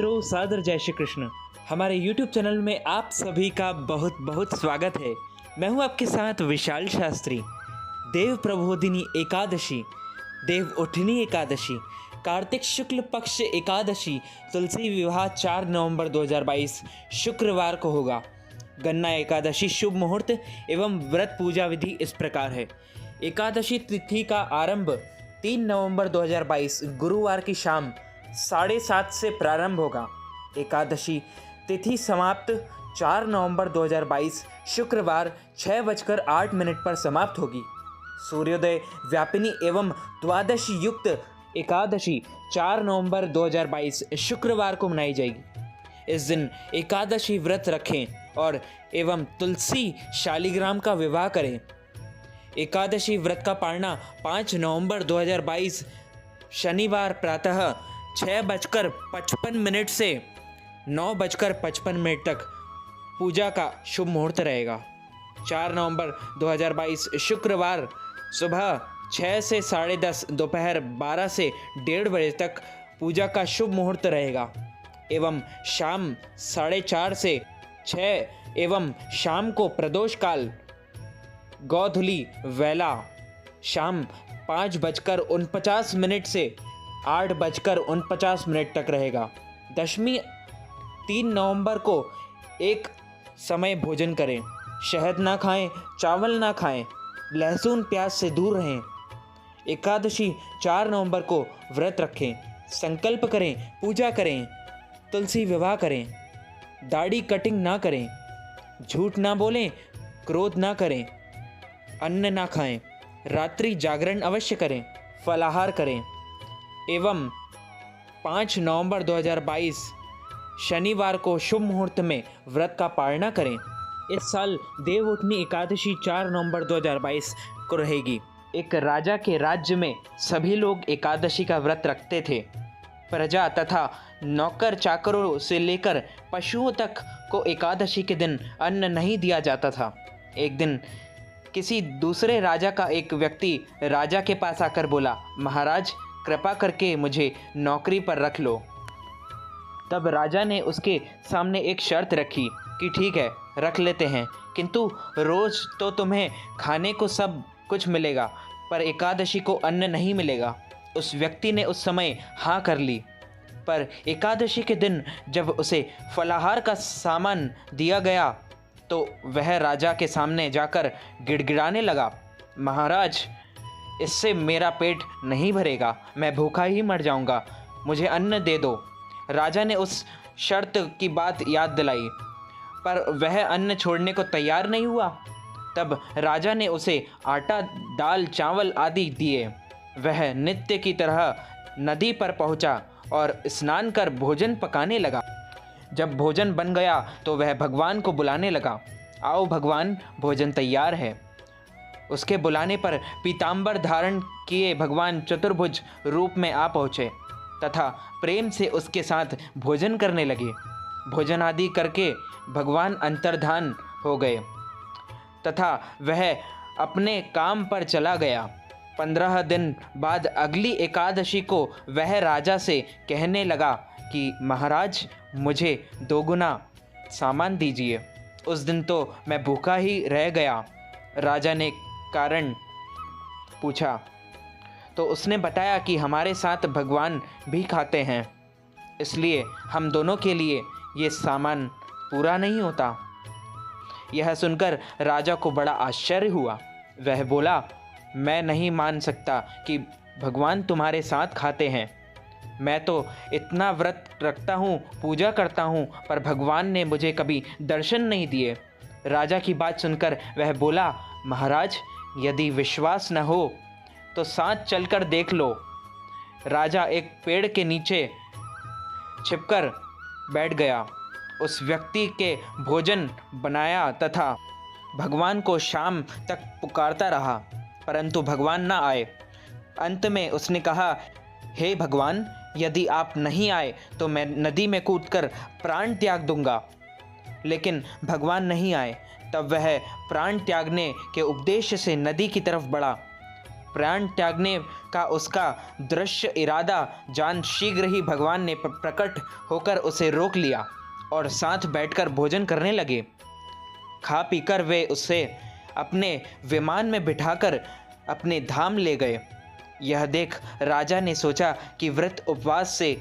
मित्रों, सादर जय श्री कृष्ण। हमारे YouTube चैनल में आप सभी का बहुत बहुत स्वागत है। मैं हूं आपके साथ विशाल शास्त्री। देव प्रबोधिनी एकादशी, देव उठनी एकादशी, कार्तिक शुक्ल पक्ष एकादशी, तुलसी विवाह 4 नवंबर 2022 शुक्रवार को होगा। गन्ना एकादशी शुभ मुहूर्त एवं व्रत पूजा विधि इस प्रकार है। एकादशी तिथि का आरंभ 3 नवंबर 2022 गुरुवार की शाम 7:30 से प्रारंभ होगा। एकादशी तिथि समाप्त 4 नवंबर 2022 शुक्रवार 6:08 पर समाप्त होगी। सूर्योदय व्यापिनी एवं द्वादश युक्त एकादशी 4 नवंबर 2022 शुक्रवार को मनाई जाएगी। इस दिन एकादशी व्रत रखें और एवं तुलसी शालिग्राम का विवाह करें। एकादशी व्रत का पारना 5 नवंबर 2022 शनिवार प्रातः 6:55 से 9:55 तक पूजा का शुभ मुहूर्त रहेगा। 4 नवंबर 2022 शुक्रवार सुबह 6 से 10:30, दोपहर 12 से 1:30 बजे तक पूजा का शुभ मुहूर्त रहेगा एवं शाम 4:30 से 6 एवं शाम को प्रदोष काल गौधुली वेला शाम 5:49 से 8:49 तक रहेगा। दशमी 3 नवंबर को एक समय भोजन करें। शहद ना खाएं, चावल ना खाएं, लहसुन प्याज से दूर रहें। एकादशी 4 नवंबर को व्रत रखें, संकल्प करें, पूजा करें, तुलसी विवाह करें, दाढ़ी कटिंग ना करें, झूठ ना बोलें, क्रोध ना करें, अन्न ना खाएं, रात्रि जागरण अवश्य करें, फलाहार करें एवं 5 नवंबर 2022 शनिवार को शुभ मुहूर्त में व्रत का पालना करें। इस साल देव उठनी एकादशी 4 नवंबर 2022 को रहेगी। एक राजा के राज्य में सभी लोग एकादशी का व्रत रखते थे। प्रजा तथा नौकर चाकरों से लेकर पशुओं तक को एकादशी के दिन अन्न नहीं दिया जाता था। एक दिन किसी दूसरे राजा का एक व्यक्ति राजा के पास आकर बोला, महाराज कृपा करके मुझे नौकरी पर रख लो। तब राजा ने उसके सामने एक शर्त रखी कि ठीक है, रख लेते हैं, किंतु रोज़ तो तुम्हें खाने को सब कुछ मिलेगा, पर एकादशी को अन्न नहीं मिलेगा। उस व्यक्ति ने उस समय हाँ कर ली, पर एकादशी के दिन जब उसे फलाहार का सामान दिया गया तो वह राजा के सामने जाकर गिड़गिड़ाने लगा, महाराज इससे मेरा पेट नहीं भरेगा, मैं भूखा ही मर जाऊंगा, मुझे अन्न दे दो। राजा ने उस शर्त की बात याद दिलाई, पर वह अन्न छोड़ने को तैयार नहीं हुआ। तब राजा ने उसे आटा, दाल, चावल आदि दिए। वह नित्य की तरह नदी पर पहुंचा और स्नान कर भोजन पकाने लगा। जब भोजन बन गया तो वह भगवान को बुलाने लगा, आओ भगवान, भोजन तैयार है। उसके बुलाने पर पीताम्बर धारण किए भगवान चतुर्भुज रूप में आ पहुँचे तथा प्रेम से उसके साथ भोजन करने लगे। भोजन आदि करके भगवान अंतर्धान हो गए तथा वह अपने काम पर चला गया। 15 दिन बाद अगली एकादशी को वह राजा से कहने लगा कि महाराज मुझे 2 गुना सामान दीजिए। उस दिन तो मैं भूखा ही रह गया। राजा ने कारण पूछा तो उसने बताया कि हमारे साथ भगवान भी खाते हैं, इसलिए हम दोनों के लिए ये सामान पूरा नहीं होता। यह सुनकर राजा को बड़ा आश्चर्य हुआ। वह बोला, मैं नहीं मान सकता कि भगवान तुम्हारे साथ खाते हैं। मैं तो इतना व्रत रखता हूँ, पूजा करता हूँ, पर भगवान ने मुझे कभी दर्शन नहीं दिए। राजा की बात सुनकर वह बोला, महाराज यदि विश्वास न हो तो साथ चलकर देख लो। राजा एक पेड़ के नीचे छिपकर बैठ गया। उस व्यक्ति के भोजन बनाया तथा भगवान को शाम तक पुकारता रहा, परंतु भगवान न आए। अंत में उसने कहा, हे भगवान, यदि आप नहीं आए तो मैं नदी में कूदकर प्राण त्याग दूंगा। लेकिन भगवान नहीं आए। तब वह प्राण त्यागने के उपदेश से नदी की तरफ बढ़ा। प्राण त्यागने का उसका दृश्य इरादा जान शीघ्र ही भगवान ने प्रकट होकर उसे रोक लिया और साथ बैठकर भोजन करने लगे। खा पीकर वे उसे अपने विमान में बिठाकर अपने धाम ले गए। यह देख राजा ने सोचा कि व्रत उपवास से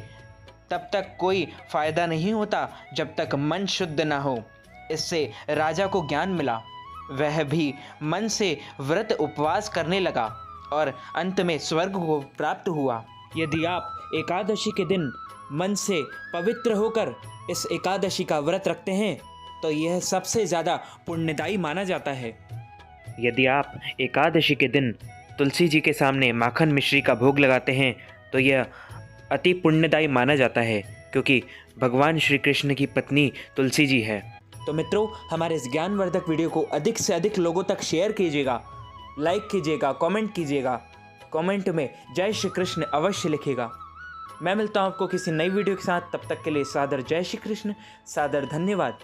तब तक कोई फायदा नहीं होता जब तक मन शुद्ध न हो। इससे राजा को ज्ञान मिला। वह भी मन से व्रत उपवास करने लगा और अंत में स्वर्ग को प्राप्त हुआ। यदि आप एकादशी के दिन मन से पवित्र होकर इस एकादशी का व्रत रखते हैं तो यह सबसे ज़्यादा पुण्यदायी माना जाता है। यदि आप एकादशी के दिन तुलसी जी के सामने माखन मिश्री का भोग लगाते हैं तो यह अति पुण्यदायी माना जाता है, क्योंकि भगवान श्री कृष्ण की पत्नी तुलसी जी है। तो मित्रों, हमारे इस ज्ञानवर्धक वीडियो को अधिक से अधिक लोगों तक शेयर कीजिएगा, लाइक कीजिएगा, कमेंट कीजिएगा। कमेंट में जय श्री कृष्ण अवश्य लिखिएगा। मैं मिलता हूँ आपको किसी नई वीडियो के साथ। तब तक के लिए सादर जय श्री कृष्ण, सादर धन्यवाद।